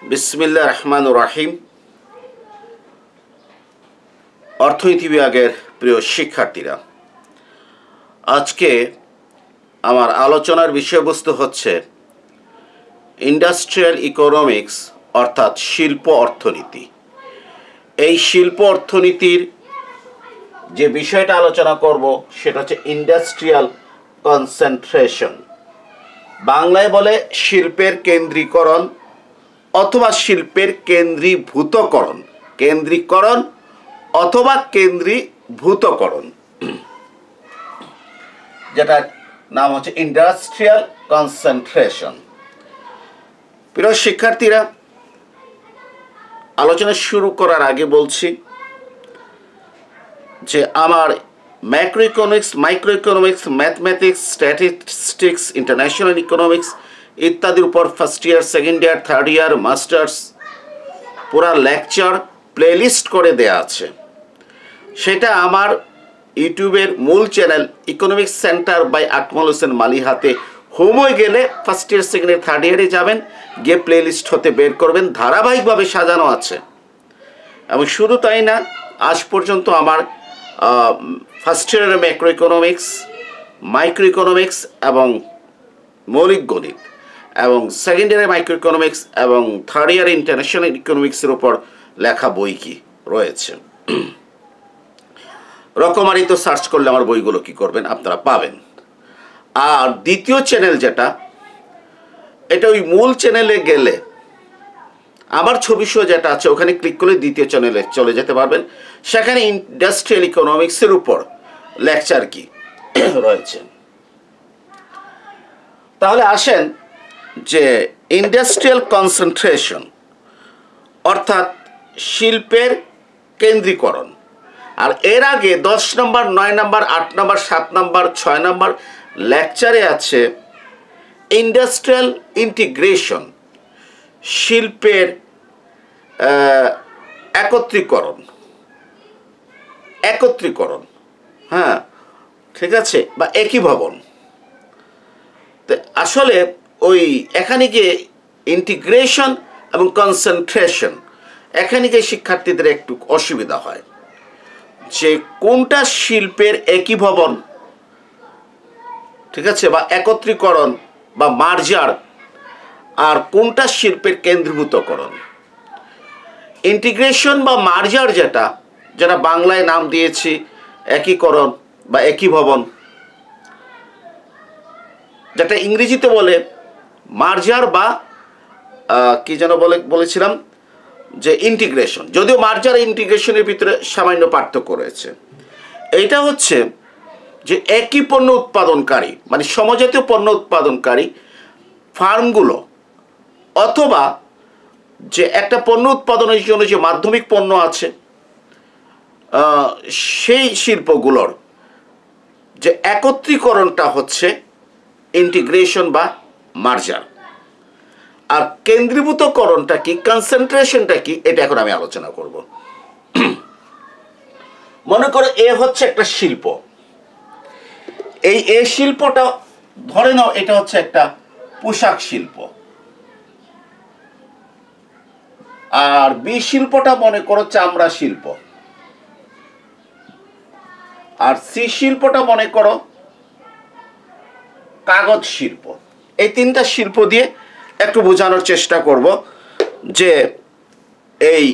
বিসমিল্লাহির রহমানির রহিম। অর্থনীতি বিভাগের প্রিয় শিক্ষার্থীরা, আজকে আমার আলোচনার বিষয়বস্তু হচ্ছে ইন্ডাস্ট্রিয়াল ইকোনমিক্স অর্থাৎ শিল্প অর্থনীতি। এই শিল্প অর্থনীতির যে বিষয়টা আলোচনা করব সেটা হচ্ছে ইন্ডাস্ট্রিয়াল কনসেন্ট্রেশন। বাংলায় বলে শিল্পের কেন্দ্রীকরণ অথবা শিল্পের কেন্দ্রীভূতকরণ, কেন্দ্রীকরণ অথবা কেন্দ্রীভূতকরণ, যেটার নাম হচ্ছে ইন্ডাস্ট্রিয়াল কনসেন্ট্রেশন। প্রিয় শিক্ষার্থীরা, আলোচনা শুরু করার আগে বলছি যে আমার macro economics, micro economics, mathematics, statistics, international economics ইত্যাদির উপর first year, second year, third year, masters পুরা লেকচার প্লেলিস্ট করে দেয়া আছে। সেটা আমার ইউটিউবের মূল channel economics centre by Akmal Hossain মালিহাতে হোমে গেলে first year, second year, third ইয়ারে যাবেন, গিয়ে প্লেলিস্ট হতে বের করবেন। ধারাবাহিকভাবে সাজানো আছে। এবং শুধু তাই না, আজ পর্যন্ত আমার ফার্স্ট ইয়ারের ম্যাক্রো ইকোনমিক্স, মাইক্রো ইকোনমিক্স এবং মৌলিক গণিত, এবং সেকেন্ড ইয়ারে মাইক্রো ইকোনমিক্স এবং থার্ড ইয়ারে ইন্টারন্যাশনাল ইকোনমিক্সের উপর লেখা বই কি রয়েছে। রকমারিতে সার্চ করলে আমার বইগুলো কি করবেন আপনারা পাবেন। আর দ্বিতীয় চ্যানেল যেটা, এটা ওই মূল চ্যানেলে গেলে আমার ছবি শো যেটা আছে ওখানে ক্লিক করলে দ্বিতীয় চ্যানেলে চলে যেতে পারবেন। সেখানে ইন্ডাস্ট্রিয়াল ইকোনমিক্সের উপর লেকচার কি রয়েছে। তাহলে আসেন যে ইন্ডাস্ট্রিয়াল কনসেন্ট্রেশন অর্থাৎ শিল্পের কেন্দ্রীকরণ। আর এর আগে 10 নম্বর, 9 নম্বর, 8 নম্বর, 7 নম্বর, 6 নম্বর লেকচারে আছে ইন্ডাস্ট্রিয়াল ইন্টিগ্রেশন, শিল্পের একত্রীকরণ, হ্যাঁ ঠিক আছে, বা একীভবন। তো আসলে ওই এখানে গিয়ে ইন্টিগ্রেশন এবং কনসেন্ট্রেশন, এখানে গিয়ে শিক্ষার্থীদের একটু অসুবিধা হয় যে কোনটা শিল্পের একীভবন, ঠিক আছে, বা একত্রীকরণ বা মার্জার, আর কোনটা শিল্পের কেন্দ্রীভূতকরণ। ইন্টিগ্রেশন বা মার্জার যেটা বাংলায় নাম দিয়েছি একীকরণ বা একীভবন, যেটা ইংরেজিতে বলে মার্জার বা কি যেন বলেছিলাম যে ইন্টিগ্রেশন, যদিও মার্জার ইন্টিগ্রেশনের ভিতরে সামান্য পার্থক্য রয়েছে। এইটা হচ্ছে যে একই পণ্য উৎপাদনকারী মানে সমজাতীয় পণ্য উৎপাদনকারী ফার্মগুলো অথবা যে একটা পণ্য উৎপাদনের জন্য যে মাধ্যমিক পণ্য আছে সেই শিল্পগুলোর যে একত্রীকরণটা হচ্ছে ইন্টিগ্রেশন বা মার্জার। আর কেন্দ্রীভূতকরণটা কি, কনসেন্ট্রেশনটা কি, এটা এখন আমি আলোচনা করব। মনে করো এ হচ্ছে একটা শিল্প। এই শিল্পটা ধরে নাও এটা হচ্ছে একটা পোশাক শিল্প। আর বি শিল্পটা মনে করো চামড়া শিল্প। আর সি শিল্পটা মনে করো কাগজ শিল্প। এই তিনটা শিল্প দিয়ে একটু বোঝানোর চেষ্টা করব যে এই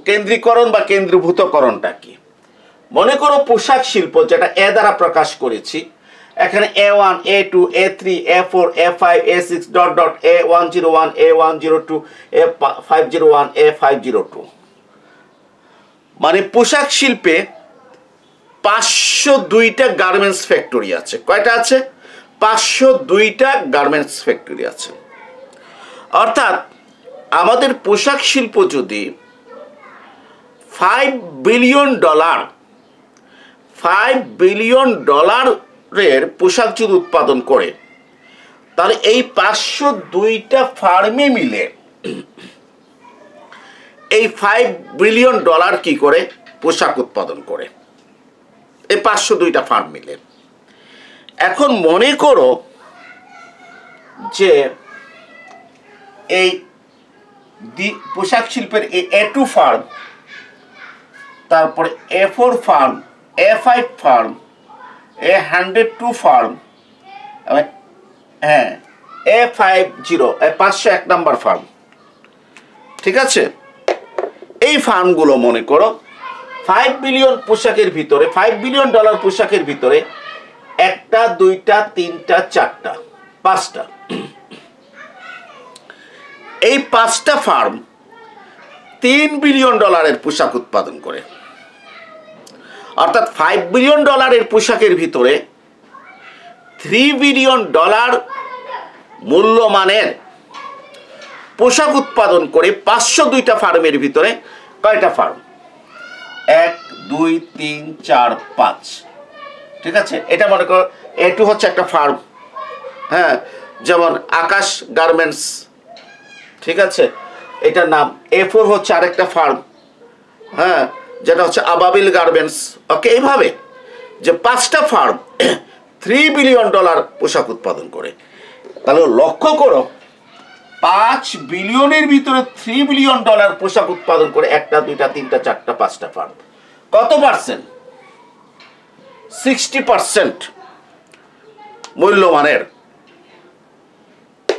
কেন্দ্রীকরণ বা কেন্দ্রীভূতকরণটা কি। মনে করো পোশাক শিল্প, যেটা এ দ্বারা প্রকাশ করেছি, এখানে A1, A2, A3, A4, A5, A6 dot dot A101, A102, A501, A502। মানে পোশাক শিল্পে 502টা গার্মেন্টস ফ্যাক্টরি আছে। কয়টা আছে? 502টা গার্মেন্টস ফ্যাক্টরি আছে। অর্থাৎ আমাদের পোশাক শিল্প যদি $5 বিলিয়ন ডলারের পোশাক যদি উৎপাদন করে, তাহলে এই 502টা ফার্মে মিলে এই $5 বিলিয়ন কি করে পোশাক উৎপাদন করে, এই 502টা ফার্ম মিলে। এখন মনে করো যে এই পোশাক শিল্পের A2 ফার্ম, তারপরে A4 farm, A5 farm, A102 farm, হ্যাঁ A50 501 নাম্বার ফার্ম, ঠিক আছে। এই ফার্মগুলো মনে করো 5 বিলিয়ন পোশাকের ভিতরে, $5 বিলিয়ন পোশাকের ভিতরে একটা, দুইটা, তিনটা, চারটা, পাঁচটা, এই পাঁচটা ফার্ম $3 বিলিয়ন পোশাক উৎপাদন করে। অর্থাৎ $5 বিলিয়ন পোশাকের ভিতরে $3 বিলিয়ন মূল্যমানের পোশাক উৎপাদন করে 502টা ফার্মের ভিতরে কয়টা ফার্ম? 1 2 3 4 5, ঠিক আছে। এটা মনে করো A2 হচ্ছে একটা ফার্ম, হ্যাঁ, যেমন আকাশ গার্মেন্টস, ঠিক আছে, এটার নাম। A4 হচ্ছে আরেকটা ফার্ম, হ্যাঁ, যেটা হচ্ছে আবাবিল গার্মেন্টস। ওকে, এইভাবে যে পাঁচটা ফার্ম $3 বিলিয়ন পোশাক উৎপাদন করে। তাহলে লক্ষ্য করো 5 বিলিয়নের ভিতরে $3 বিলিয়ন পোশাক উৎপাদন করে একটা, দুইটা, তিনটা, চারটা, পাঁচটা ফার্ম। কত পার্সেন্ট? 60% মূল্যমানের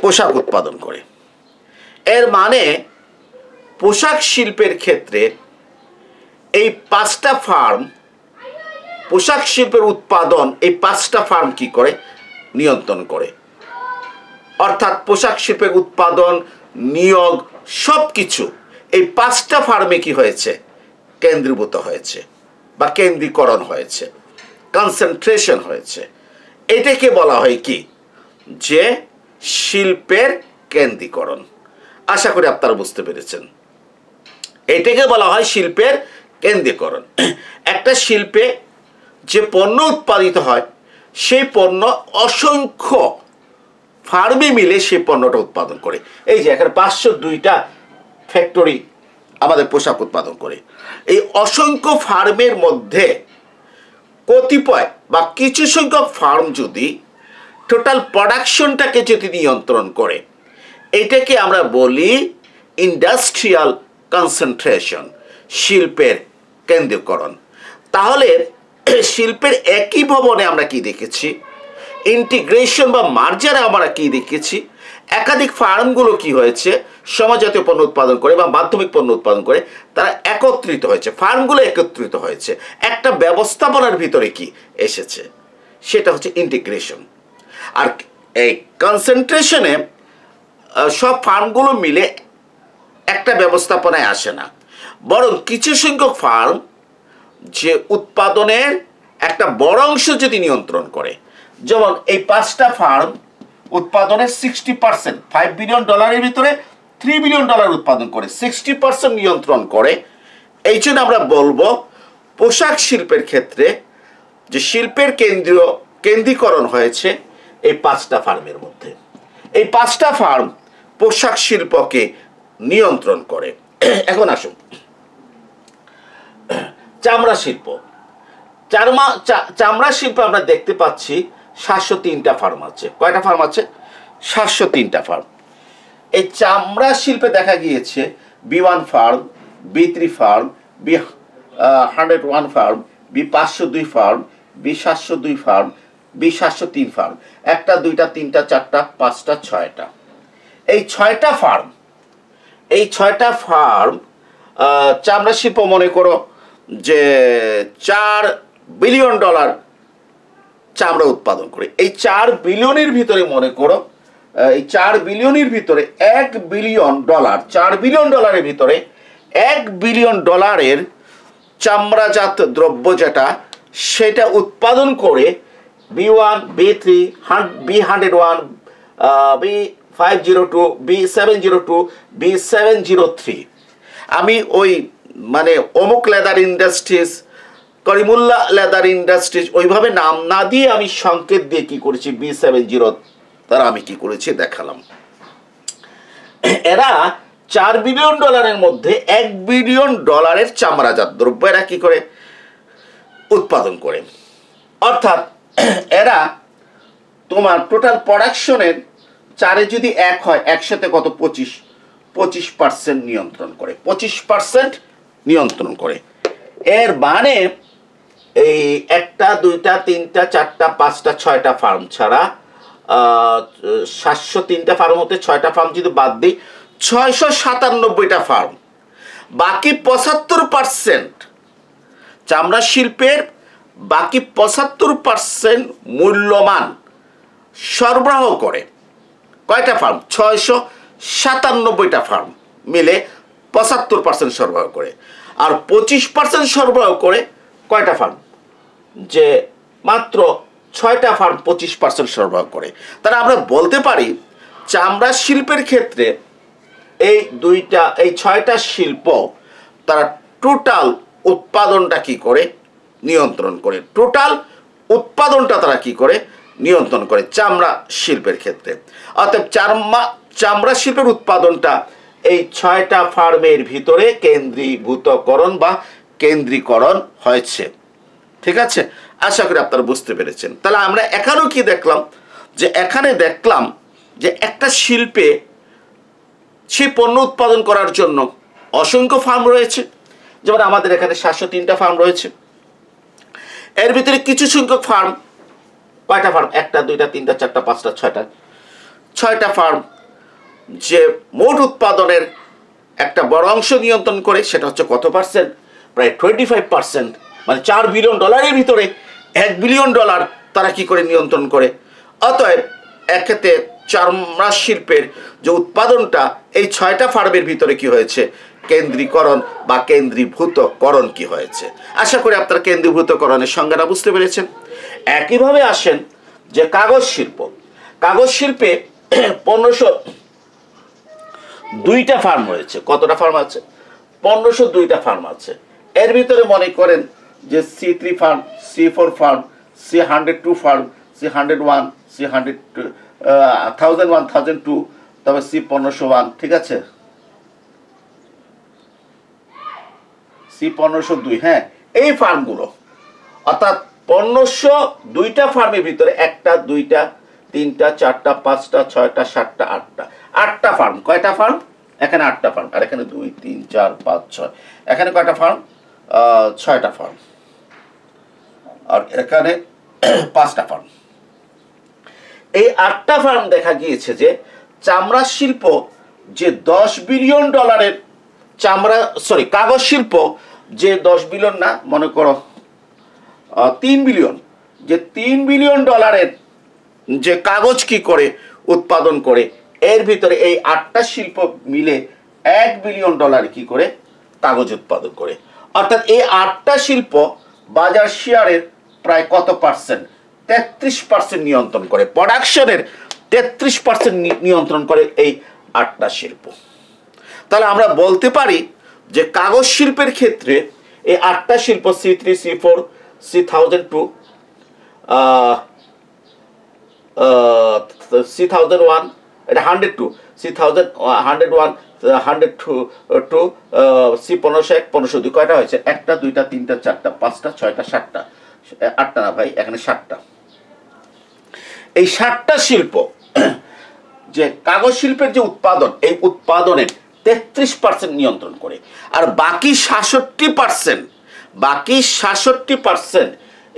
পোশাক উৎপাদন করে। এর মানে পোশাক শিল্পের ক্ষেত্রে এই পাঁচটা ফার্ম, পোশাক শিল্পের উৎপাদন এই পাঁচটা ফার্ম কি করে? নিয়ন্ত্রণ করে। অর্থাৎ পোশাক শিল্পের উৎপাদন, নিয়োগ সবকিছু এই পাঁচটা ফার্মে কি হয়েছে? কেন্দ্রীভূত হয়েছে বা কেন্দ্রীকরণ হয়েছে, কনসেন্ট্রেশন হয়েছে। এটাকে বলা হয় কি? যে শিল্পের কেন্দ্রীকরণ। আশা করি আপনারা বুঝতে পেরেছেন। এটাকে বলা হয় শিল্পের কেন্দ্রীকরণ। একটা শিল্পে যে পণ্য উৎপাদিত হয় সেই পণ্য অসংখ্য ফার্মে মিলে সেই পণ্যটা উৎপাদন করে। এই যে এখানে 502টা ফ্যাক্টরি আমাদের পোশাক উৎপাদন করে। এই অসংখ্য ফার্মের মধ্যে কতিপয় বা কিছু সংখ্যক ফার্ম যদি টোটাল প্রোডাকশনটাকে যদি নিয়ন্ত্রণ করে, এটাকে আমরা বলি ইন্ডাস্ট্রিয়াল কনসেন্ট্রেশন, শিল্পের কেন্দ্রীকরণ। তাহলে শিল্পের একই ভবনে আমরা কি দেখেছি? ইন্টিগ্রেশন বা মার্জারে আমরা কি দেখেছি? একাধিক ফার্মগুলো কি হয়েছে? সমাজজাতীয় পণ্য উৎপাদন করে বা মাধ্যমিক পণ্য উৎপাদন করে তারা একত্রিত হয়েছে, ফার্মগুলো একত্রিত হয়েছে, একটা ব্যবস্থাপনার ভিতরে কি এসেছে? সেটা হচ্ছে ইন্টিগ্রেশন। আর এই কনসেন্ট্রেশনে সব ফার্মগুলো মিলে একটা ব্যবস্থাপনায় আসে না, বরং কিছু সংখ্যক ফার্ম যে উৎপাদনের একটা বড় অংশ যদি নিয়ন্ত্রণ করে, যেমন এই পাঁচটা ফার্ম উৎপাদনের 60%, $5 বিলিয়ন ভিতরে $3 বিলিয়ন উৎপাদন করে 60% নিয়ন্ত্রণ করে। এই জন্য আমরা বলবো পোশাক শিল্পের ক্ষেত্রে যে শিল্পের কেন্দ্রীকরণ হয়েছে এই পাঁচটা ফার্মের মধ্যে। এই পাঁচটা ফার্ম পোশাক শিল্পকে নিয়ন্ত্রণ করে। এখন আসুন চামড়া শিল্প। চামড়া শিল্প আমরা দেখতে পাচ্ছি 703টা ফার্ম আছে। কয়টা ফার্ম আছে? 703টা ফার্ম। এই চামড়া শিল্পে দেখা গিয়েছে B1 farm, B3 farm, B101 farm, B502 farm, B702 farm, B703 farm. একটা, দুইটা, তিনটা, চারটা, পাঁচটা, ছয়টা। এই ছয়টা ফার্ম চামড়া শিল্প মনে করো যে $4 বিলিয়ন চামড়া উৎপাদন করে। এই 4 বিলিয়নের ভিতরে মনে করো এই 4 বিলিয়নের ভিতরে $1 বিলিয়ন, $4 বিলিয়ন ভিতরে $1 বিলিয়ন চামড়াজাত দ্রব্য যেটা সেটা উৎপাদন করে B1, B3, B101, B502, B702, B703। আমি ওই মানে অমুক leather industries, Karimullah leather industries ওইভাবে নাম না দিয়ে আমি সংকেত দিয়ে কি করেছি B70 তারা আমি কি করেছি দেখালাম। এরা $4 বিলিয়ন মধ্যে $1 বিলিয়ন চামড়াজাত দ্রব্য এরা কি করে উৎপাদন করে। অর্থাৎ এরা তোমার টোটাল প্রোডাকশনের 4-এ যদি 1 হয়, একসাথে কত? 25% নিয়ন্ত্রণ করে, 25% নিয়ন্ত্রণ করে। এর মানে এই 1টা 2টা 3টা 4টা 5টা 6টা ফার্ম ছাড়া 703টা ফার্ম হতে 6টা ফার্ম যদি বাদ দিই, 697টা ফার্ম, বাকি 75% চামড়া শিল্পের বাকি 75% মূল্যমান সরবরাহ করে কয়টা ফার্ম? 697টা ফার্ম মিলে 75% সরবরাহ করে। আর 25% সরবরাহ করে কয়টা ফার্ম? যে মাত্র 6টা ফার্ম 25% সরবরাহ করে। তাহলে আমরা বলতে পারি চামড়া শিল্পের ক্ষেত্রে এই 6টা শিল্প তারা টোটাল উৎপাদনটা কি করে? নিয়ন্ত্রণ করে। টোটাল উৎপাদনটা তারা কি করে? নিয়ন্ত্রণ করে চামড়া শিল্পের ক্ষেত্রে। অর্থাৎ চামড়া শিল্পের উৎপাদনটা এই 6টা ফার্মের ভিতরে কেন্দ্রীভূতকরণ বা কেন্দ্রীকরণ হয়েছে। ঠিক আছে, আশা করি আপনারা বুঝতে পেরেছেন। তাহলে আমরা এখানেও কি দেখলাম? যে এখানে দেখলাম যে একটা শিল্পে সেই পণ্য উৎপাদন করার জন্য অসংখ্য ফার্ম রয়েছে। যেমন আমাদের এখানে 703টা ফার্ম রয়েছে। এর ভিতরে কিছু সংখ্যক ফার্ম, কয়টা ফার্ম? 1টা 2টা 3টা 4টা 5টা 6টা ফার্ম যে মোট উৎপাদনের একটা বড় অংশ নিয়ন্ত্রণ করে। সেটা হচ্ছে কত পার্সেন্ট? প্রায় 25%, মানে $4 বিলিয়ন ভিতরে $1 বিলিয়ন তারা কি করে নিয়ন্ত্রণ করে। অতএব এক্ষেত্রে চামড়া শিল্পের যে উৎপাদনটা এই 6টা ফার্মের ভিতরে কি হয়েছে? কেন্দ্রীকরণ বা কেন্দ্রীভূতকরণ কি হয়েছে। আশা করি আপনারা কেন্দ্রীভূতকরণের সংজ্ঞাটা বুঝতে পেরেছেন। একইভাবে আসেন যে কাগজ শিল্প। কাগজ শিল্পে 1502টা ফার্ম রয়েছে। কতটা ফার্ম আছে? 1502টা ফার্ম আছে। এর ভিতরে মনে করেন যে C3 farm, C4 farm, C102 farm, C101, C1001, 1002, তবে C1501, ঠিক আছে, C1502, হ্যাঁ, এই ফার্মগুলো। অর্থাৎ 1502টা ফার্মের ভিতরে 1টা 2টা 3টা 4টা 5টা 6টা 7টা 8টা ফার্ম। কয়টা ফার্ম? এখানে 8টা ফার্ম, আর এখানে 2 3 4 5 6, এখানে কয়টা ফার্ম? 6টা ফার্ম, আর এখানে 5টা ফার্ম। এই 8টা ফার্ম দেখা গিয়েছে যে চামড়া শিল্প যে $10 বিলিয়ন কাগজ শিল্প যে 10 বিলিয়ন না, মনে করো 3 বিলিয়ন, যে $3 বিলিয়ন যে কাগজ কি করে উৎপাদন করে, এর ভিতরে এই 8টা শিল্প মিলে $1 বিলিয়ন কি করে কাগজ উৎপাদন করে। অর্থাৎ এই 8টা শিল্প বাজার শেয়ারের প্রায় কত পার্সেন্ট? 33% নিয়ন্ত্রণ করে। প্রোডাকশনের 33% নিয়ন্ত্রণ করে এই 8টা শিল্প। তাহলে আমরা বলতে পারি যে কাগজ শিল্পের ক্ষেত্রে এই 8টা শিল্প C3, C4, C1002, C1001, এটা 102, C1001, 102, C1501, 1502, কয়টা হয়েছে? 1টা 2টা 3টা 4টা 5টা 6টা 7টা, 8টা না ভাই, এখানে 7টা। এই 7টা শিল্প যে কাগজ শিল্পের যে উৎপাদন, এই উৎপাদনের 33% নিয়ন্ত্রণ করে। আর বাকি 66%,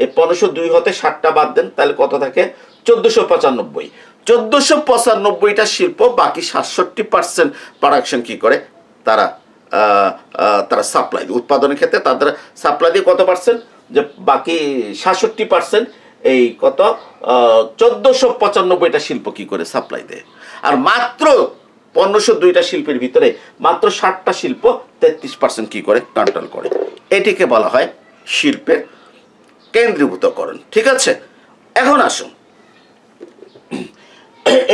এই 1502 হতে 7টা বাদ দেন, তাহলে কত থাকে? 1495টা শিল্প বাকি 67% প্রোডাকশন কি করে? তারা সাপ্লাই দিয়ে, উৎপাদনের ক্ষেত্রে তাদের সাপ্লাই দিয়ে কত পার্সেন্ট? যে বাকি 66%, এই কত? 1495টা শিল্প কি করে সাপ্লাই দেয়। আর মাত্র 1502টা শিল্পের ভিতরে মাত্র 7টা শিল্প 33% কি করে কন্ট্রোল করে। এটিকে বলা হয় শিল্পের কেন্দ্রীভূতকরণ। ঠিক আছে, এখন আসুন,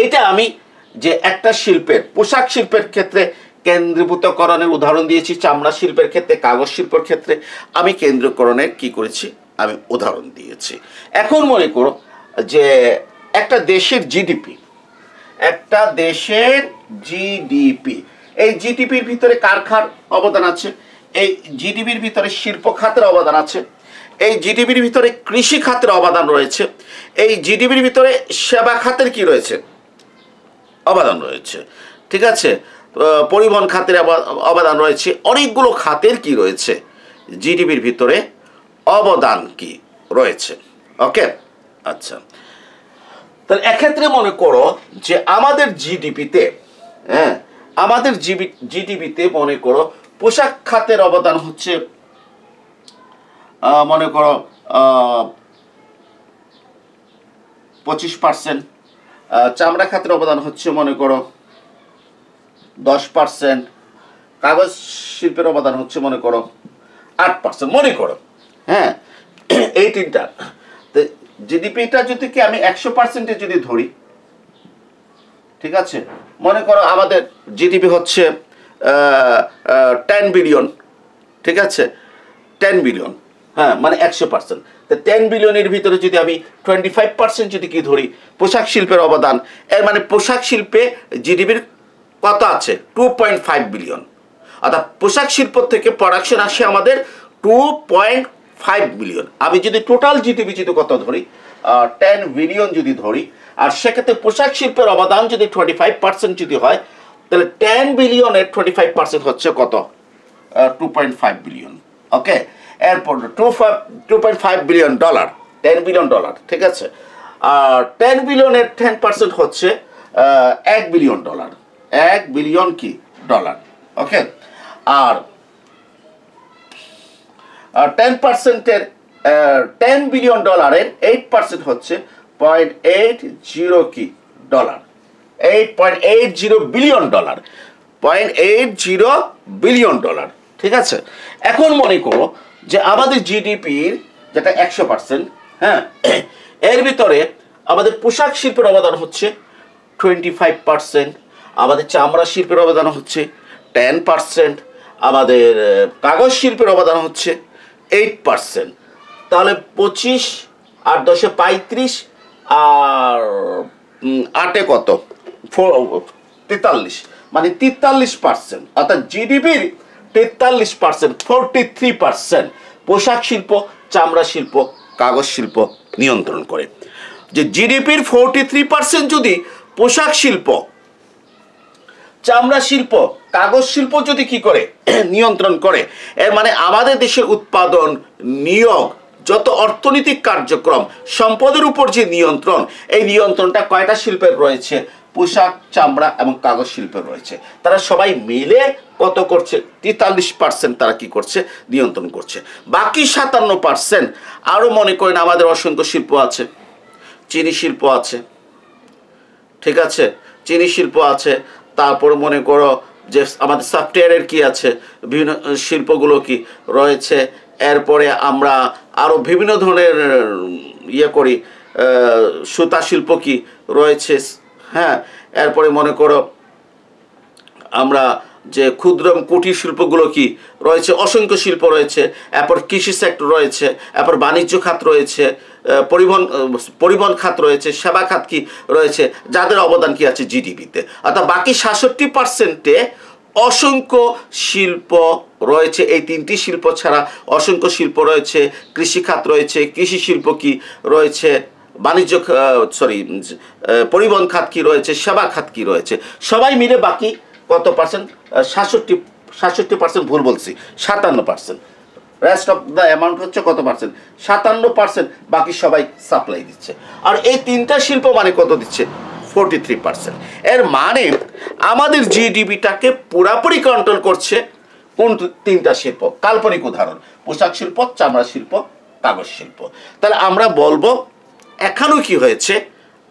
এইটা আমি যে একটা শিল্পের, পোশাক শিল্পের ক্ষেত্রে কেন্দ্রীভূতকরণের উদাহরণ দিয়েছি, চামড়া শিল্পের ক্ষেত্রে, কাগজ শিল্পের ক্ষেত্রে আমি কেন্দ্রীকরণের কি করেছি? আমি উদাহরণ দিয়েছি। এখন মনে করো যে একটা দেশের জিডিপি, এই জিডিপির ভিতরে কার অবদান আছে? এই জিডিপির ভিতরে শিল্প খাতের অবদান আছে, এই জিডিপির ভিতরে কৃষি খাতের অবদান রয়েছে, এই জিডিপির ভিতরে সেবা খাতের কি রয়েছে? অবদান রয়েছে, ঠিক আছে। পরিবহন খাতের অবদান রয়েছে, অনেকগুলো খাতের কি রয়েছে জিডিপির ভিতরে অবদান কি রয়েছে। ওকে, আচ্ছা, তাহলে এক্ষেত্রে মনে করো যে আমাদের জিডিপিতে, হ্যাঁ, আমাদের জিডিপিতে মনে করো পোশাক খাতের অবদান হচ্ছে মনে করো 25%, চামড়া খাতের অবদান হচ্ছে মনে করো 10%, কাগজ শিল্পের অবদান হচ্ছে মনে করো 8%, মনে করো, হ্যাঁ, এই তিনটা। তো জিডিপিটা যদি কি আমি 100% যদি ধরি, ঠিক আছে, মনে করো আমাদের জিডিপি হচ্ছে 10 বিলিয়ন, ঠিক আছে, 10 বিলিয়ন, হ্যাঁ, মানে 100%। তো 10 বিলিয়নের ভিতরে যদি আমি 25% যদি কি ধরি পোশাক শিল্পের অবদান, এর মানে পোশাক শিল্পে জিডিপির কত আছে 2.5 বিলিয়ন, অর্থাৎ পোশাক শিল্প থেকে প্রোডাকশন আসে আমাদের 2.5 বিলিয়ন। আমি যদি টোটাল জিডিপি যদি কত ধরি 10 বিলিয়ন যদি ধরি, আর সেক্ষেত্রে পোশাক শিল্পের অবদান যদি 25% যদি হয়, তাহলে 10 বিলিয়নের 25% হচ্ছে কত 2.5 বিলিয়ন। ওকে, এরপর 2.5 বিলিয়ন ডলার, 10 বিলিয়ন ডলার, ঠিক আছে। আর 10 বিলিয়নের 10% হচ্ছে 1 বিলিয়ন ডলার, 1 বিলিয়ন কি ডলার। ওকে, আর 10%-এর 10 বিলিয়ন ডলারের 8% হচ্ছে 0.80 কি dollar, 8.80 billion dollar, 0.80 billion dollar, ঠিক আছে। এখন মনে করো যে আমাদের জিডিপির যেটা 100%, হ্যাঁ, এর ভিতরে আমাদের পোশাক শিল্পের অবদান হচ্ছে 25%, আমাদের চামড়া শিল্পের অবদান হচ্ছে 10%, আমাদের কাগজ শিল্পের অবদান হচ্ছে 8%। তাহলে 25 আর 10-এ 35 আর 8-এ কত 43, মানে 43%, অর্থাৎ জিডিপির 43%, 43% পোশাক শিল্প, চামড়া শিল্প, কাগজ শিল্প নিয়ন্ত্রণ করে। যে জিডিপির 43% যদি পোশাক শিল্প, চামড়া শিল্প, কাগজ শিল্প যদি কি করে নিয়ন্ত্রণ করে, এর মানে আমাদের দেশের উৎপাদন, নিয়োগ, যত অর্থনৈতিক কার্যক্রম, সম্পদের উপর যে নিয়ন্ত্রণ, এই নিয়ন্ত্রণটা কয়টা শিল্পের রয়েছে? পোশাক, চামড়া এবং কাগজ শিল্পের রয়েছে। তারা সবাই মিলে কত করছে? 43% তারা কি করছে? নিয়ন্ত্রণ করছে। বাকি 57% আরও মনে করেন আমাদের অসংখ্য শিল্প আছে, চিনি শিল্প আছে, ঠিক আছে, চিনি শিল্প আছে, তারপর মনে করো যে আমাদের সফটওয়্যারের কি আছে, বিভিন্ন শিল্পগুলো কি রয়েছে। এরপরে আমরা আরও বিভিন্ন ধরনের ইয়ে করি, সুতা শিল্প কি রয়েছে, হ্যাঁ। এরপরে মনে করো আমরা যে ক্ষুদ্র এবং কুটির শিল্পগুলো কি রয়েছে, অসংখ্য শিল্প রয়েছে। এরপর কৃষি সেক্টর রয়েছে, এরপর বাণিজ্য খাত রয়েছে, পরিবহন খাত রয়েছে, সেবা খাত কি রয়েছে, যাদের অবদান কি আছে জিডিপিতে। অর্থাৎ বাকি 66%-এ অসংখ্য শিল্প রয়েছে। এই তিনটি শিল্প ছাড়া অসংখ্য শিল্প রয়েছে, কৃষি খাত রয়েছে, কৃষি শিল্প কি রয়েছে, বাণিজ্য পরিবহন খাত কি রয়েছে, সেবা খাত কি রয়েছে। সবাই মিলে বাকি কত পার্সেন্ট? 67%, ভুল বলছি, 57%। রেস্ট অফ দ্য অ্যামাউন্ট হচ্ছে কত পার্সেন্ট? 57%। বাকি সবাই সাপ্লাই দিচ্ছে। আর এই তিনটা শিল্প মানে কত দিচ্ছে? 43%। এর মানে আমাদের জিডিপিটাকে পুরাপুরি কন্ট্রোল করছে কোন তিনটা শিল্প? কাল্পনিক উদাহরণ, পোশাক শিল্প, চামড়া শিল্প, কাগজ শিল্প। তাহলে আমরা বলবো এখনও কি হয়েছে?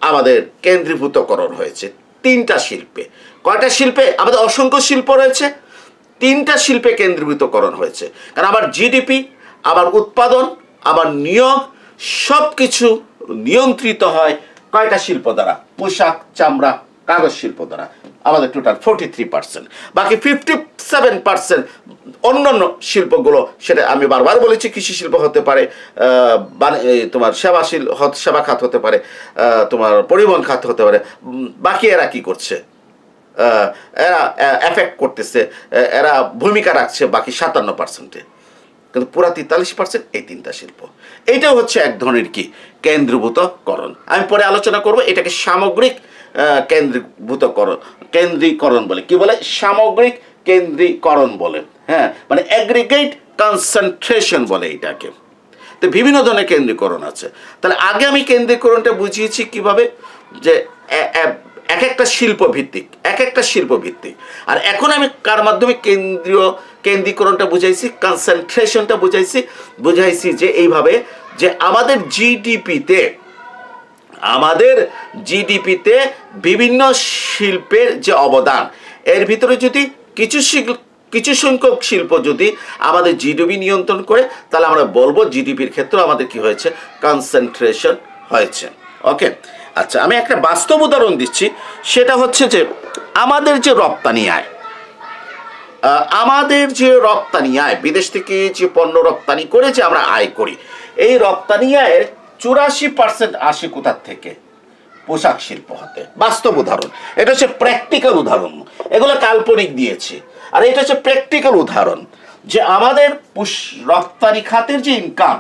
আমাদের কেন্দ্রীভূতকরণ হয়েছে তিনটা শিল্পে। কয়টা শিল্পে? আমাদের অসংখ্য শিল্প রয়েছে, তিনটা শিল্পে কেন্দ্রীভূতকরণ হয়েছে। কারণ আমার জিডিপি, আমার উৎপাদন, আমার নিয়োগ সব কিছু নিয়ন্ত্রিত হয় কয়টা শিল্প দ্বারা? পোশাক, চামড়া, কাগজ শিল্প দ্বারা। আমাদের টোটাল 43%। বাকি 57% অন্যান্য শিল্পগুলো, সেটা আমি বারবার বলেছি, কৃষি শিল্প হতে পারে, তোমার সেবা খাত হতে পারে, তোমার পরিবহন খাত হতে পারে। বাকি এরা কি করছে? এরা এফেক্ট করতেছে, এরা ভূমিকা রাখছে বাকি 57%-এ। কিন্তু পুরা 43% এই তিনটা শিল্প। এইটাও হচ্ছে এক ধরনের কি কেন্দ্রীভূতকরণ। আমি পরে আলোচনা করব, এটাকে সামগ্রিক কেন্দ্রীকরণ বলে, কি বলে, সামগ্রিক কেন্দ্রীকরণ বলে, হ্যাঁ, মানে অ্যাগ্রিগেট কনসেন্ট্রেশন বলে এটাকে। তো বিভিন্ন ধরনের কেন্দ্রীকরণ আছে। তাহলে আগে আমি কেন্দ্রীকরণটা বুঝিয়েছি কিভাবে, যে এক একটা শিল্প ভিত্তিক, আর এখন আমি কার মাধ্যমে কেন্দ্রীকরণটা বুঝাইছি, কনসেন্ট্রেশনটা বুঝাইছি যে এইভাবে, যে আমাদের জিডিপিতে বিভিন্ন শিল্পের যে অবদান, এর ভিতরে যদি কিছু সংখ্যক শিল্প যদি আমাদের জিডিপি নিয়ন্ত্রণ করে, তাহলে আমরা বলবো জিডিপির ক্ষেত্রে আমাদের কি হয়েছে, কনসেন্ট্রেশন হয়েছে। ওকে, আচ্ছা, আমি একটা বাস্তব উদাহরণ দিচ্ছি। সেটা হচ্ছে যে আমাদের যে রপ্তানি আয়, বিদেশ থেকে যে পণ্য রপ্তানি করে যে আমরা আয় করি, এই রপ্তানি আয়ের 84% আসে কোথার থেকে, পোশাক শিল্প হতে। বাস্তব উদাহরণ, এটা হচ্ছে প্র্যাকটিক্যাল উদাহরণ, এগুলো কাল্পনিক দিয়েছি, আর এটা হচ্ছে প্র্যাকটিক্যাল উদাহরণ, যে আমাদের রপ্তানি খাতের যে ইনকাম,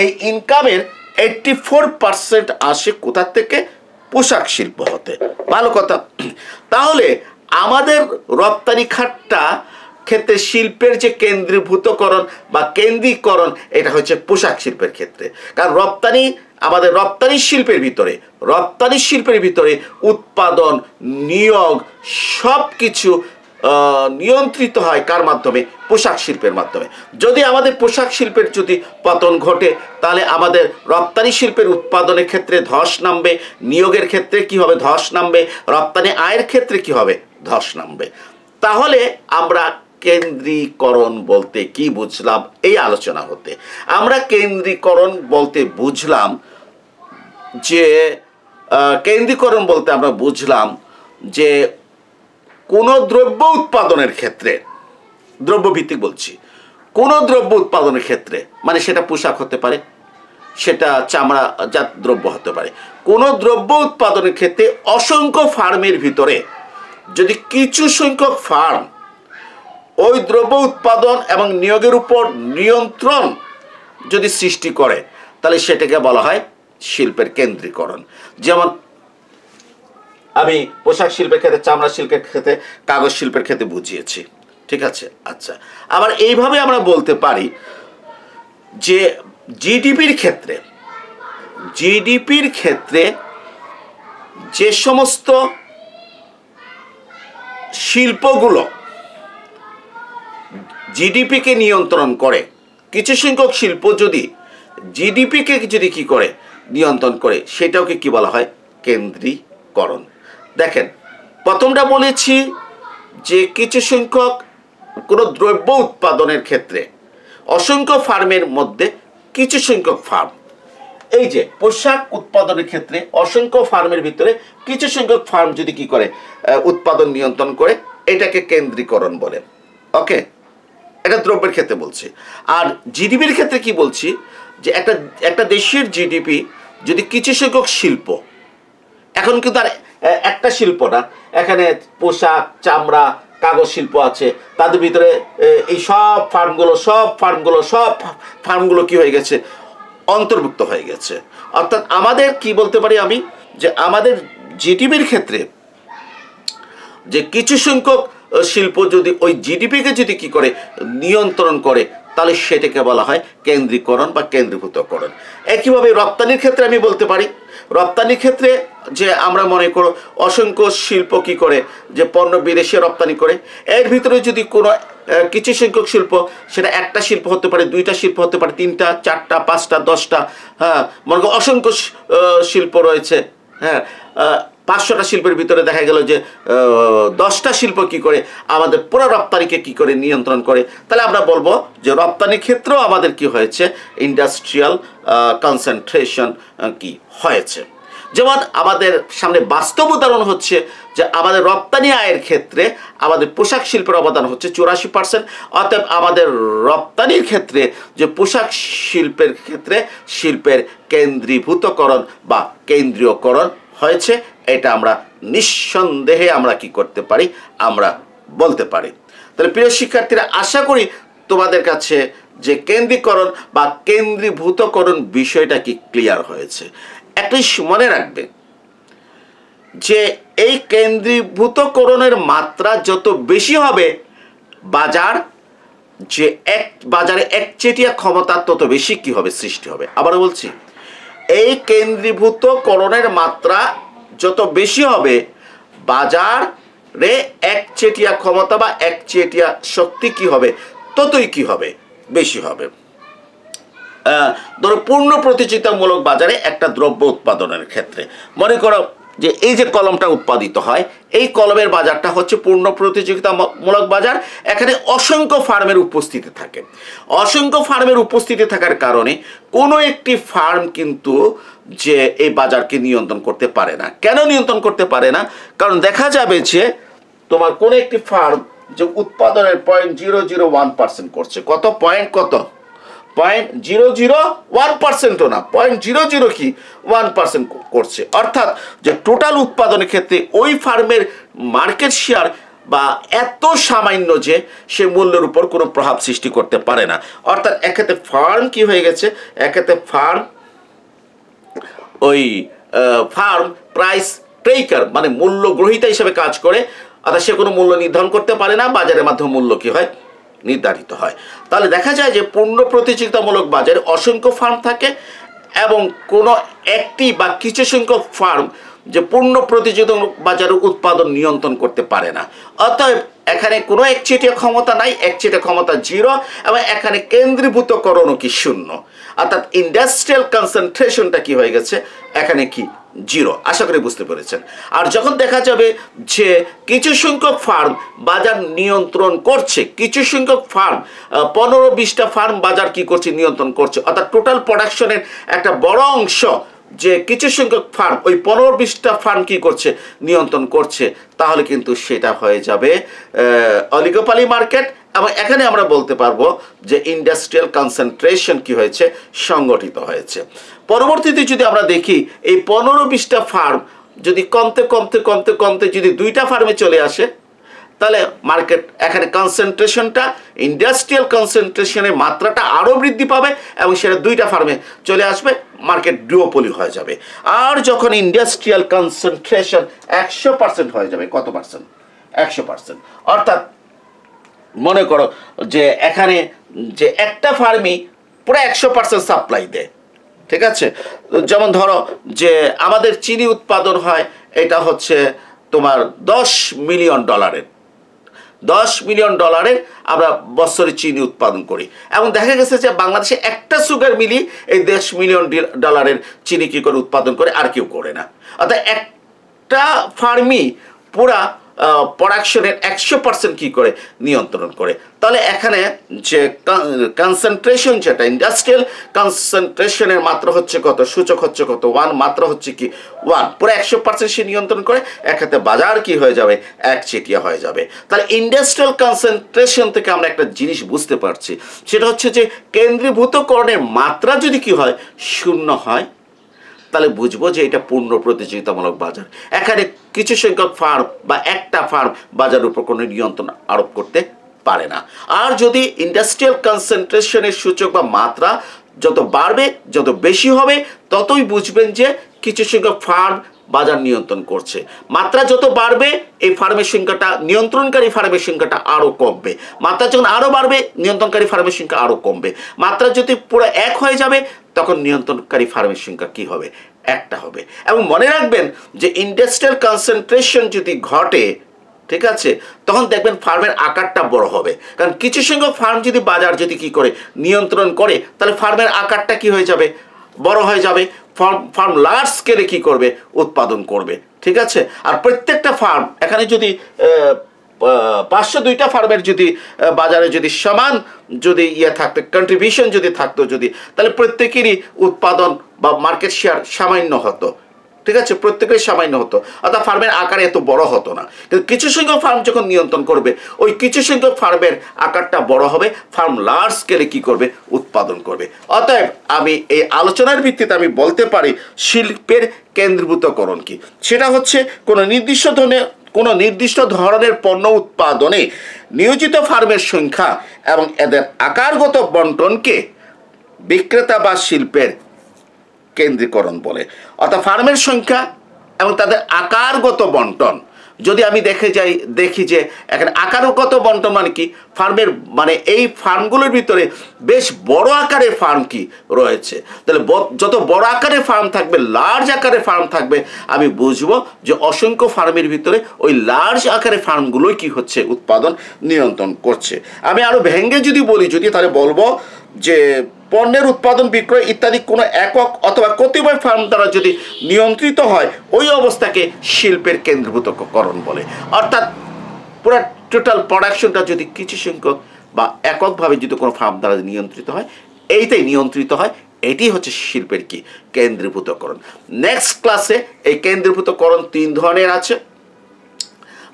এই ইনকামের 84% আসে কোথার থেকে, পোশাক শিল্প হতে। ভালো কথা। তাহলে আমাদের রপ্তানি খাতটা ক্ষেত্রে শিল্পের যে কেন্দ্রীভূতকরণ বা কেন্দ্রীকরণ, এটা হচ্ছে পোশাক শিল্পের ক্ষেত্রে। কারণ আমাদের রপ্তানি শিল্পের ভিতরে উৎপাদন, নিয়োগ সব কিছু নিয়ন্ত্রিত হয় কার মাধ্যমে, পোশাক শিল্পের মাধ্যমে। যদি আমাদের পোশাক শিল্পের যদি পতন ঘটে, তাহলে আমাদের রপ্তানি শিল্পের উৎপাদনের ক্ষেত্রে ধস নামবে, নিয়োগের ক্ষেত্রে কি হবে, ধস নামবে, রপ্তানি আয়ের ক্ষেত্রে কি হবে, ধস নামবে। তাহলে আমরা কেন্দ্রীকরণ বলতে কি বুঝলাম, এই আলোচনা হতে আমরা কেন্দ্রীকরণ বলতে বুঝলাম যে কোনো দ্রব্য উৎপাদনের ক্ষেত্রে, দ্রব্যভিত্তিক বলছি, কোনো দ্রব্য উৎপাদনের ক্ষেত্রে, মানে সেটা পোশাক হতে পারে, সেটা চামড়াজাত দ্রব্য হতে পারে, কোনো দ্রব্য উৎপাদনের ক্ষেত্রে অসংখ্য ফার্মের ভিতরে যদি কিছু সংখ্যক ফার্ম ওই দ্রব্য উৎপাদন এবং নিয়োগের উপর নিয়ন্ত্রণ যদি সৃষ্টি করে, তাহলে সেটাকে বলা হয় শিল্পের কেন্দ্রীকরণ। যেমন আমি পোশাক শিল্পের ক্ষেত্রে, চামড়া শিল্পের ক্ষেত্রে, কাগজ শিল্পের ক্ষেত্রে বুঝিয়েছি, ঠিক আছে। আচ্ছা, আবার এইভাবে আমরা বলতে পারি যে জিডিপির ক্ষেত্রে যে সমস্ত শিল্পগুলো জিডিপিকে নিয়ন্ত্রণ করে, কিছু সংখ্যক শিল্প যদি জিডিপিকে কি করে, নিয়ন্ত্রণ করে, সেটাকে কি বলা হয়, কেন্দ্রীকরণ। দেখেন, প্রথমটা বলেছি যে কিছু সংখ্যক কোনো দ্রব্য উৎপাদনের ক্ষেত্রে অসংখ্য ফার্মের মধ্যে কিছু সংখ্যক ফার্ম, এই যে পোশাক উৎপাদনের ক্ষেত্রে অসংখ্য ফার্মের ভিতরে কিছু সংখ্যক ফার্ম যদি কি করে, উৎপাদন নিয়ন্ত্রণ করে, এটাকে কেন্দ্রীকরণ বলে। ওকে, এটা দ্রব্যের ক্ষেত্রে বলছি। আর জিডিপির ক্ষেত্রে কি বলছি, যে একটা দেশের জিডিপি যদি কিছু সংখ্যক শিল্প, এখন কিন্তু আর একটা শিল্প না, এখানে পোশাক, চামড়া, কাগজ শিল্প আছে, তাদের ভিতরে এই সব ফার্মগুলো কি হয়ে গেছে, অন্তর্ভুক্ত হয়ে গেছে। অর্থাৎ আমাদের কি বলতে পারি আমি, যে আমাদের জিডিপির ক্ষেত্রে যে কিছু সংখ্যক শিল্প যদি ওই জিডিপিকে যদি কি করে, নিয়ন্ত্রণ করে, তাহলে সেটাকে বলা হয় কেন্দ্রীকরণ বা কেন্দ্রীভূতকরণ। একইভাবে রপ্তানির ক্ষেত্রে আমি বলতে পারি, রপ্তানির ক্ষেত্রে যে আমরা মনে করো অসংখ্য শিল্প কি করে, যে পণ্য বিদেশে রপ্তানি করে, এর ভিতরে যদি কোনো কিছু সংখ্যক শিল্প, সেটা একটা শিল্প হতে পারে, দুইটা শিল্প হতে পারে, তিনটা, চারটা, পাঁচটা, 10টা, হ্যাঁ, মনে করো অসংখ্য শিল্প রয়েছে, হ্যাঁ, 500টা শিল্পের ভিতরে দেখা গেল যে 10টা শিল্প কি করে আমাদের পুরো রপ্তানিকে কি করে নিয়ন্ত্রণ করে, তাহলে আমরা বলবো যে রপ্তানির ক্ষেত্রেও আমাদের কি হয়েছে, ইন্ডাস্ট্রিয়াল কনসেন্ট্রেশন কি হয়েছে। যেমন আমাদের সামনে বাস্তব উদাহরণ হচ্ছে যে আমাদের রপ্তানি আয়ের ক্ষেত্রে আমাদের পোশাক শিল্পের অবদান হচ্ছে 84%। অতএব আমাদের রপ্তানির ক্ষেত্রে যে পোশাক শিল্পের ক্ষেত্রে শিল্পের কেন্দ্রীভূতকরণ বা কেন্দ্রীয়করণ হয়েছে, এটা আমরা নিঃসন্দেহে আমরা কি করতে পারি, আমরা বলতে পারি। তাহলে প্রিয় শিক্ষার্থীরা, আশা করি তোমাদের কাছে যে কেন্দ্রীকরণ বা কেন্দ্রীভূতকরণ বিষয়টা কি ক্লিয়ার হয়েছে। একটা মনে রাখবে যে এই কেন্দ্রীভূতকরণের মাত্রা যত বেশি হবে, বাজারে একচেটিয়া ক্ষমতা তত বেশি কি হবে, সৃষ্টি হবে। আবার বলছি, এই কেন্দ্রীভূতকরণের মাত্রা যত বেশি হবে, বাজারে একচেটিয়া ক্ষমতা বা একচেটিয়া শক্তি কি হবে, ততই কি হবে, বেশি হবে। ধরো পূর্ণ প্রতিযোগিতামূলক বাজারে একটা দ্রব্য উৎপাদনের ক্ষেত্রে মনে করো যে এই যে কলমটা উৎপাদিত হয়, এই কলমের বাজারটা হচ্ছে পূর্ণ প্রতিযোগিতামূলক বাজার। এখানে অসংখ্য ফার্মের উপস্থিতি থাকে। অসংখ্য ফার্মের উপস্থিতি থাকার কারণে কোনো একটি ফার্ম কিন্তু যে এই বাজারকে নিয়ন্ত্রণ করতে পারে না। কেন নিয়ন্ত্রণ করতে পারে না? কারণ দেখা যাবে যে তোমার কোনো একটি ফার্ম যে উৎপাদনের 0.001% করছে, কত 0.001%ও না, 0.00 কি 1% করছে। অর্থাৎ যে টোটাল উৎপাদনের ক্ষেত্রে ওই ফার্মের মার্কেট শেয়ার বা এত সামান্য যে সে মূল্যের উপর কোনো প্রভাব সৃষ্টি করতে পারে না। অর্থাৎ এক্ষেত্রে ফার্ম কি হয়ে গেছে, এক্ষেত্রে ফার্ম প্রাইস ট্রেকার মানে মূল্য গ্রহীতা হিসেবে কাজ করে। অর্থাৎ সে কোনো মূল্য নির্ধারণ করতে পারে না, বাজারের মাধ্যমে মূল্য কি হয়, নির্ধারিত হয়। তাহলে দেখা যায় যে পূর্ণ প্রতিযোগিতামূলক বাজারে অসংখ্য ফার্ম থাকে এবং কোনো একটি বা কিছু সংখ্যক ফার্ম যে পূর্ণ প্রতিযোগিতামূলক বাজারে উৎপাদন নিয়ন্ত্রণ করতে পারে না। অতএব এখানে কোনো একচেটিয়া ক্ষমতা নাই, একচেটিয়া ক্ষমতা 0 এবং এখানে কেন্দ্রীভূতকরণও কি 0। অর্থাৎ ইন্ডাস্ট্রিয়াল কনসেন্ট্রেশনটা কি হয়ে গেছে, এখানে কি 0। আশা করি বুঝতে পেরেছেন। আর যখন দেখা যাবে যে কিছু সংখ্যক ফার্ম বাজার নিয়ন্ত্রণ করছে, কিছু সংখ্যক ফার্ম 15-20টা ফার্ম বাজার কি করছে, নিয়ন্ত্রণ করছে, অর্থাৎ টোটাল প্রোডাকশনের একটা বড় অংশ যে কিছু সংখ্যক ফার্ম ওই 15-20টা ফার্ম কি করছে, নিয়ন্ত্রণ করছে, তাহলে কিন্তু সেটা হয়ে যাবে অলিগোপলি মার্কেট। এবং এখানে আমরা বলতে পারবো যে ইন্ডাস্ট্রিয়াল কনসেন্ট্রেশন কি হয়েছে, সংগঠিত হয়েছে। পরবর্তীতে যদি আমরা দেখি এই 15-20টা ফার্ম যদি কমতে কমতে কমতে কমতে যদি 2টা ফার্মে চলে আসে, তাহলে মার্কেট এখানে কনসেন্ট্রেশনটা, ইন্ডাস্ট্রিয়াল কনসেন্ট্রেশনের মাত্রাটা আরও বৃদ্ধি পাবে এবং সেটা 2টা ফার্মে চলে আসবে, মার্কেট ডুওপলি হয়ে যাবে। আর যখন ইন্ডাস্ট্রিয়াল কনসেন্ট্রেশন 100% হয়ে যাবে, কত পার্সেন্ট, 100%, অর্থাৎ মনে করো যে এখানে যে একটা ফার্মই পুরো 100% সাপ্লাই দেয়, ঠিক আছে। যেমন ধরো যে আমাদের চিনি উৎপাদন হয়, এটা হচ্ছে তোমার $10 মিলিয়ন, $10 মিলিয়ন আমরা বছরে চিনি উৎপাদন করি। এবং দেখা গেছে যে বাংলাদেশে একটা সুগার মিলি এই $10 মিলিয়ন চিনি কি করে উৎপাদন করে, আর কেউ করে না। অর্থাৎ একটা ফার্মই পুরা প্রোডাকশনের 100% কি করে, নিয়ন্ত্রণ করে। তাহলে এখানে যে কনসেন্ট্রেশন, যেটা ইন্ডাস্ট্রিয়াল কনসেন্ট্রেশনের মাত্রা হচ্ছে কত, সূচক হচ্ছে কত, 1, মাত্রা হচ্ছে কি 1, পুরো 100% সে নিয়ন্ত্রণ করে। এক্ষেত্রে বাজার কি হয়ে যাবে, একচেটিয়া হয়ে যাবে। তাহলে ইন্ডাস্ট্রিয়াল কনসেন্ট্রেশন থেকে আমরা একটা জিনিস বুঝতে পারছি, সেটা হচ্ছে যে কেন্দ্রীভূতকরণের মাত্রা যদি কি হয়, 0 হয়, তাহলে বুঝবো যে এটা পূর্ণ প্রতিযোগিতামূলক বাজার। এখানে কিছু সংখ্যক ফার্ম বা একটা ফার্ম বাজারের উপর কোনো নিয়ন্ত্রণ আরোপ করতে পারে না। আর যদি ইন্ডাস্ট্রিয়াল কনসেন্ট্রেশনের সূচক বা মাত্রা যত বাড়বে, যত বেশি হবে, ততই বুঝবেন যে কিছু সংখ্যক ফার্ম বাজার নিয়ন্ত্রণ করছে। মাত্রা যত বাড়বে, এই ফার্মের সংখ্যাটা, নিয়ন্ত্রণকারী ফার্মের সংখ্যাটা আরও কমবে। মাত্রা যখন আরও বাড়বে, নিয়ন্ত্রণকারী ফার্মের সংখ্যা আরও কমবে। মাত্রা যদি পুরো 1 হয়ে যাবে, তখন নিয়ন্ত্রণকারী ফার্মের সংখ্যা কি হবে, 1টা হবে। এবং মনে রাখবেন যে ইন্ডাস্ট্রিয়াল কনসেন্ট্রেশন যদি ঘটে, ঠিক আছে, তখন দেখবেন ফার্মের আকারটা বড় হবে। কারণ কিছু সংখ্যক ফার্ম যদি বাজার যদি কি করে, নিয়ন্ত্রণ করে, তাহলে ফার্মের আকারটা কি হয়ে যাবে, বড় হয়ে যাবে। ফার্ম লার্জ স্কেলে কি করবে, উৎপাদন করবে, ঠিক আছে। আর প্রত্যেকটা ফার্ম, এখানে যদি 502টা ফার্মের যদি বাজারে যদি সমান যদি থাকতো, কন্ট্রিবিউশন যদি থাকতো, যদি, তাহলে প্রত্যেকেরই উৎপাদন বা মার্কেট শেয়ার সামান্য হতো, ঠিক আছে, প্রত্যেকেরই সামান্য হতো। অর্থাৎ ফার্মের আকার এত বড় হতো না। কিন্তু কিছু সংখ্যক ফার্ম যখন নিয়ন্ত্রণ করবে, ওই কিছু সংখ্যক ফার্মের আকারটা বড় হবে, ফার্ম লার্জ স্কেলে কি করবে, উৎপাদন করবে। অতএব আমি এই আলোচনার ভিত্তিতে আমি বলতে পারি শিল্পের কেন্দ্রীভূতকরণ কি, সেটা হচ্ছে কোনো নির্দিষ্ট ধরনের পণ্য উৎপাদনে নিয়োজিত ফার্মের সংখ্যা এবং এদের আকারগত বন্টনকে বিক্রেতা বা শিল্পের কেন্দ্রীকরণ বলে। অর্থাৎ ফার্মের সংখ্যা এবং তাদের আকারগত বন্টন যদি আমি দেখি যে এখানে আকারগত বন্টন মানে কি, ফার্মের মানে এই ফার্মগুলোর ভিতরে বেশ বড় আকারের ফার্ম কি রয়েছে। তাহলে যত বড় আকারের ফার্ম থাকবে, লার্জ আকারের ফার্ম থাকবে, আমি বুঝবো যে অসংখ্য ফার্মের ভিতরে ওই লার্জ আকারের ফার্মগুলোই কি হচ্ছে, উৎপাদন নিয়ন্ত্রণ করছে। আমি আরো ভেঙে যদি বলি, তাহলে বলবো যে পণ্যের উৎপাদন, বিক্রয় ইত্যাদি কোনো একক অথবা কতিপয় ফার্ম দ্বারা যদি নিয়ন্ত্রিত হয়, ওই অবস্থাকে শিল্পের কেন্দ্রীভূতকরণ বলে। অর্থাৎ পুরো টোটাল প্রোডাকশনটা যদি কিছু সংখ্যক বা এককভাবে যদি কোনো ফার্ম দ্বারা নিয়ন্ত্রিত হয়, এইটাই নিয়ন্ত্রিত হয়, এটি হচ্ছে শিল্পের কি, কেন্দ্রীভূতকরণ। নেক্সট ক্লাসে এই কেন্দ্রীভূতকরণ 3 ধরনের আছে: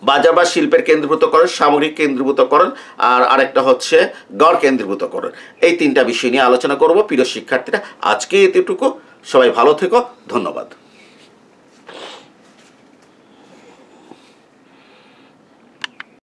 বাজার বা শিল্পের কেন্দ্রীভূতকরণ, সামগ্রিক কেন্দ্রীভূতকরণ, আর আরেকটা হচ্ছে গড় কেন্দ্রীভূতকরণ। এই 3টা বিষয় নিয়ে আলোচনা করব। প্রিয় শিক্ষার্থীরা, আজকে এতটুকু। সবাই ভালো থেকো, ধন্যবাদ।